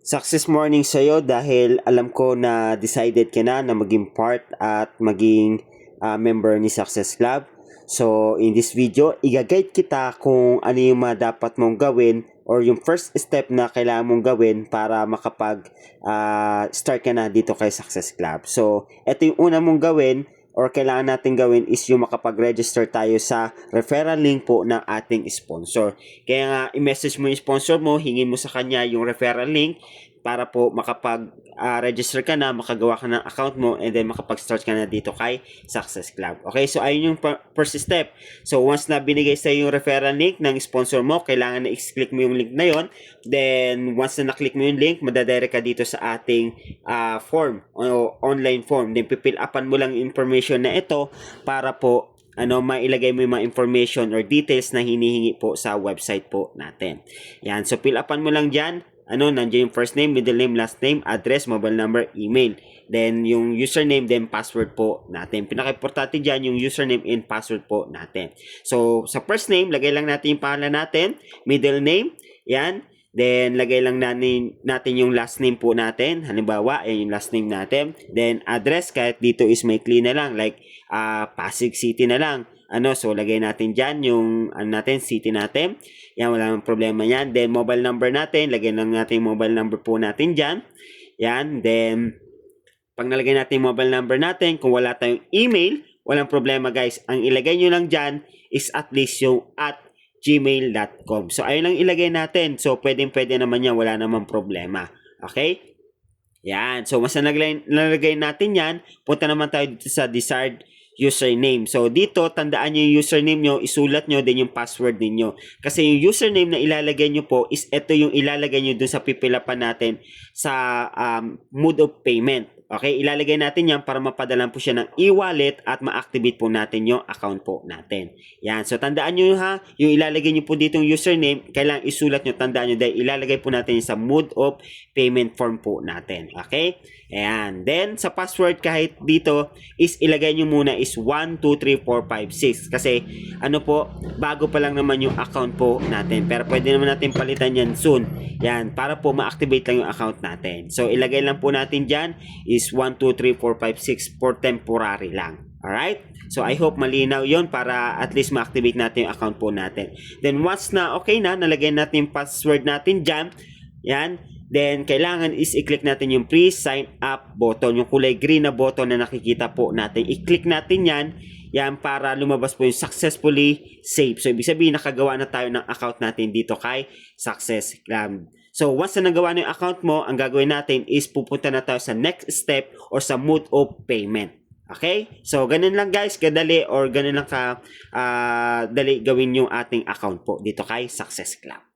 Success morning sa'yo dahil alam ko na decided ka na maging part at maging member ni Success Club. So, in this video, i-guide kita kung ano yung mga dapat mong gawin or yung first step na kailangan mong gawin para start ka na dito kay Success Club. So, ito yung una mong gawin or kailangan natin gawin is yung makapag-register tayo sa referral link po ng ating sponsor. Kaya nga, i-message mo yung sponsor mo, hingin mo sa kanya yung referral link para po makapag-register ka na, makagawa ka ng account mo, and then makapag-start ka na dito kay Success Club. Okay, so ayun yung first step. So once na binigay sa yung referral link ng sponsor mo, kailangan na i-click mo yung link na yon. Then once na na-click mo yung link, madadirect ka dito sa ating form o online form. Then pipill upan mo lang information na ito para po mailagay mo yung mga information or details na hinihingi po sa website po natin. Yan, so fill upan mo lang dyan. Nandiyan yung first name, middle name, last name, address, mobile number, email. Then, yung username, then password po natin. Pinaka-importante dyan, yung username and password po natin. So, sa first name, lagay lang natin yung pangalan natin. Middle name, yan. Then, lagay lang natin yung last name po natin. Halimbawa, yan yung last name natin. Then, address, kahit dito is may clean na lang. Like, Pasig City na lang. So lagay natin dyan yung city natin. Yan, wala nang problema yan. Then mobile number natin, lagay lang natin yung mobile number po natin dyan. Yan, then pag nalagay natin yung mobile number natin, kung wala tayong email, walang problema guys. Ang ilagay nyo lang dyan is at least yung @gmail.com. So ayun lang ilagay natin. So pwede naman yan, wala namang problema. Okay? Yan. So once na nalagay natin yan, punta naman tayo dito sa desired username. So, dito, tandaan nyo yung username nyo, isulat nyo din yung password ninyo. Kasi yung username na ilalagay nyo po is ito yung ilalagay nyo dun sa pipilapan natin sa mode of payment. Okay, ilalagay natin yan para mapadalan po siya ng e-wallet at ma-activate po natin yung account po natin. Yan, so tandaan nyo ha, yung ilalagay nyo po dito yung username, kailangan isulat nyo, tandaan nyo dahil ilalagay po natin sa mode of payment form po natin. Okay, ayan. Then, sa password kahit dito is ilagay nyo muna is 1, 2, 3, 4, 5, 6. Kasi, bago pa lang naman yung account po natin. Pero pwede naman natin palitan yan soon. Yan, para po ma-activate lang yung account natin. So, ilagay lang po natin dyan is 1, 2, 3, 4, 5, 6 for temporary lang. Alright? So, I hope malinaw yon para at least ma-activate natin yung account po natin. Then, once na okay na, nalagay natin yung password natin dyan. Yan. Then, kailangan is i-click natin yung pre-sign up button. Yung kulay green na button na nakikita po natin. I-click natin yan. Yan para lumabas po yung successfully saved. So, ibig sabihin, nakagawa na tayo ng account natin dito kay Success Club. So, once na nagawa na yung account mo, ang gagawin natin is pupunta na tayo sa next step or sa mode of payment. Okay? So, ganun lang guys, kadali or ganun lang dali gawin yung ating account po dito kay Success Club.